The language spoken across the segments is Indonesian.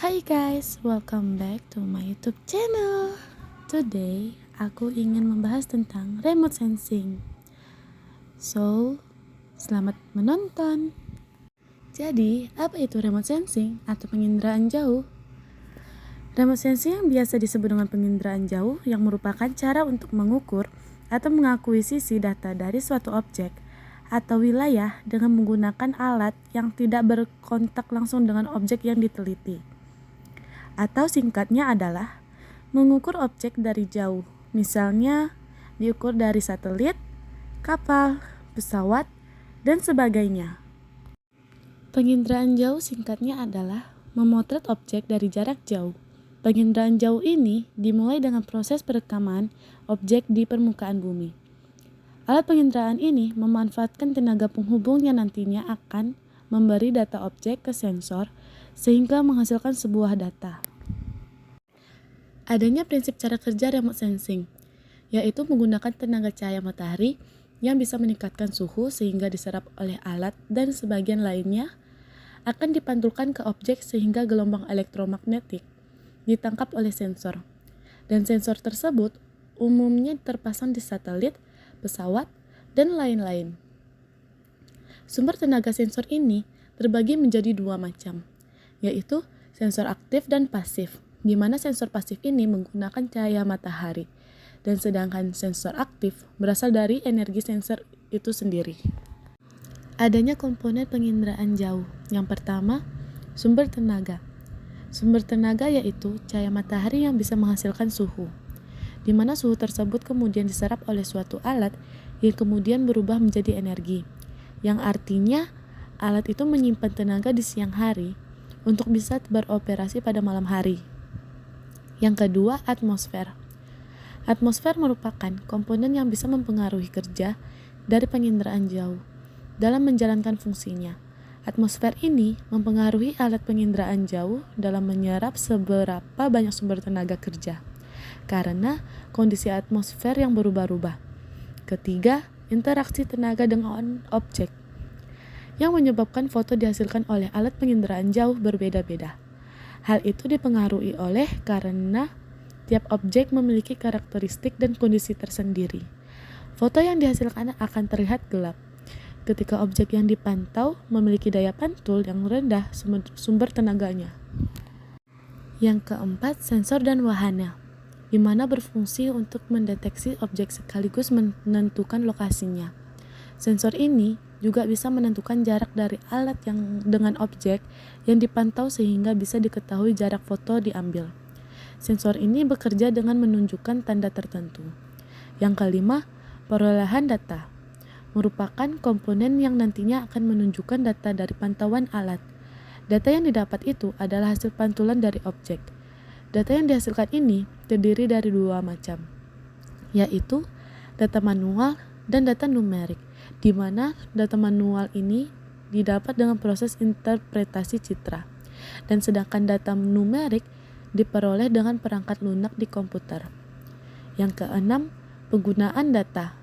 Hai guys, welcome back to my YouTube channel. Today, aku ingin membahas tentang remote sensing. So, selamat menonton. Jadi, apa itu remote sensing atau penginderaan jauh? Remote sensing yang biasa disebut dengan penginderaan jauh yang merupakan cara untuk mengukur atau mengakuisisi data dari suatu objek atau wilayah dengan menggunakan alat yang tidak berkontak langsung dengan objek yang diteliti. Atau singkatnya adalah mengukur objek dari jauh, misalnya diukur dari satelit, kapal, pesawat, dan sebagainya. Penginderaan jauh singkatnya adalah memotret objek dari jarak jauh. Penginderaan jauh ini dimulai dengan proses perekaman objek di permukaan bumi. Alat penginderaan ini memanfaatkan tenaga penghubung yang nantinya akan memberi data objek ke sensor sehingga menghasilkan sebuah data. Adanya prinsip cara kerja remote sensing, yaitu menggunakan tenaga cahaya matahari yang bisa meningkatkan suhu sehingga diserap oleh alat dan sebagian lainnya akan dipantulkan ke objek sehingga gelombang elektromagnetik ditangkap oleh sensor. Dan sensor tersebut umumnya terpasang di satelit, pesawat, dan lain-lain. Sumber tenaga sensor ini terbagi menjadi dua macam, yaitu sensor aktif dan pasif, di mana sensor pasif ini menggunakan cahaya matahari, dan sedangkan sensor aktif berasal dari energi sensor itu sendiri. Adanya komponen penginderaan jauh. Yang pertama, sumber tenaga. Sumber tenaga yaitu cahaya matahari yang bisa menghasilkan suhu, di mana suhu tersebut kemudian diserap oleh suatu alat yang kemudian berubah menjadi energi, yang artinya alat itu menyimpan tenaga di siang hari untuk bisa beroperasi pada malam hari. Yang kedua, atmosfer. Atmosfer merupakan komponen yang bisa mempengaruhi kerja dari penginderaan jauh dalam menjalankan fungsinya. Atmosfer ini mempengaruhi alat penginderaan jauh dalam menyerap seberapa banyak sumber tenaga kerja, karena kondisi atmosfer yang berubah-ubah. Ketiga, interaksi tenaga dengan objek, yang menyebabkan foto dihasilkan oleh alat penginderaan jauh berbeda-beda. Hal itu dipengaruhi oleh karena tiap objek memiliki karakteristik dan kondisi tersendiri. Foto yang dihasilkan akan terlihat gelap ketika objek yang dipantau memiliki daya pantul yang rendah sumber tenaganya. Yang keempat, sensor dan wahana, di mana berfungsi untuk mendeteksi objek sekaligus menentukan lokasinya. Sensor ini juga bisa menentukan jarak dari alat yang dengan objek yang dipantau sehingga bisa diketahui jarak foto diambil. Sensor ini bekerja dengan menunjukkan tanda tertentu. Yang kelima, perolehan data merupakan komponen yang nantinya akan menunjukkan data dari pantauan alat. Data yang didapat itu adalah hasil pantulan dari objek. Data yang dihasilkan ini terdiri dari dua macam, yaitu data manual dan data numerik, di mana data manual ini didapat dengan proses interpretasi citra, dan sedangkan data numerik diperoleh dengan perangkat lunak di komputer. Yang keenam, penggunaan data.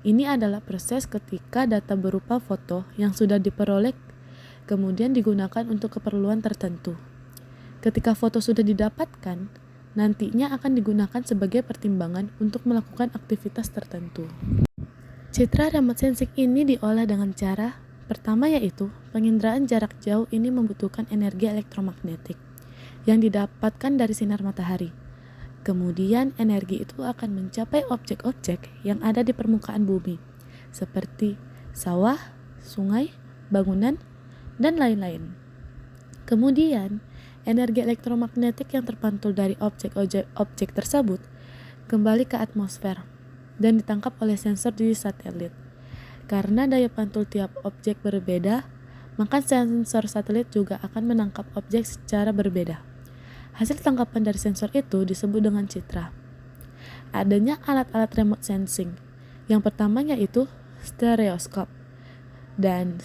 Ini adalah proses ketika data berupa foto yang sudah diperoleh kemudian digunakan untuk keperluan tertentu. Ketika foto sudah didapatkan, nantinya akan digunakan sebagai pertimbangan untuk melakukan aktivitas tertentu. Citra remote sensing ini diolah dengan cara pertama, yaitu penginderaan jarak jauh ini membutuhkan energi elektromagnetik yang didapatkan dari sinar matahari. Kemudian energi itu akan mencapai objek-objek yang ada di permukaan bumi, seperti sawah, sungai, bangunan, dan lain-lain. Kemudian, energi elektromagnetik yang terpantul dari objek tersebut kembali ke atmosfer dan ditangkap oleh sensor di satelit. Karena daya pantul tiap objek berbeda, maka sensor satelit juga akan menangkap objek secara berbeda. Hasil tangkapan dari sensor itu disebut dengan citra. Adanya alat-alat remote sensing. Yang pertama yaitu stereoskop dan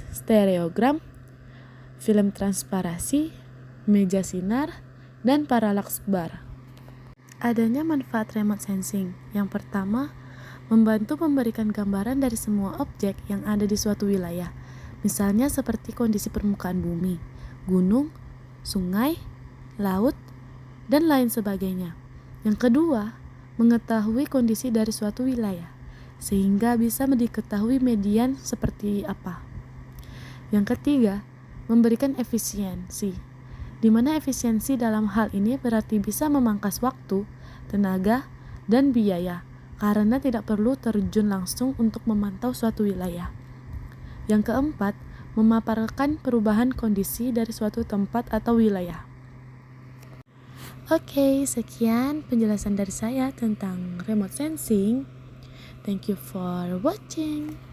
stereogram, film transparasi, meja sinar, dan parallax bar. Adanya manfaat remote sensing. Yang pertama, membantu memberikan gambaran dari semua objek yang ada di suatu wilayah, misalnya seperti kondisi permukaan bumi, gunung, sungai, laut, dan lain sebagainya. Yang kedua, mengetahui kondisi dari suatu wilayah, sehingga bisa diketahui median seperti apa. Yang ketiga, memberikan efisiensi, di mana efisiensi dalam hal ini berarti bisa memangkas waktu, tenaga, dan biaya, karena tidak perlu terjun langsung untuk memantau suatu wilayah. Yang keempat, memaparkan perubahan kondisi dari suatu tempat atau wilayah. Oke, sekian penjelasan dari saya tentang remote sensing. Thank you for watching.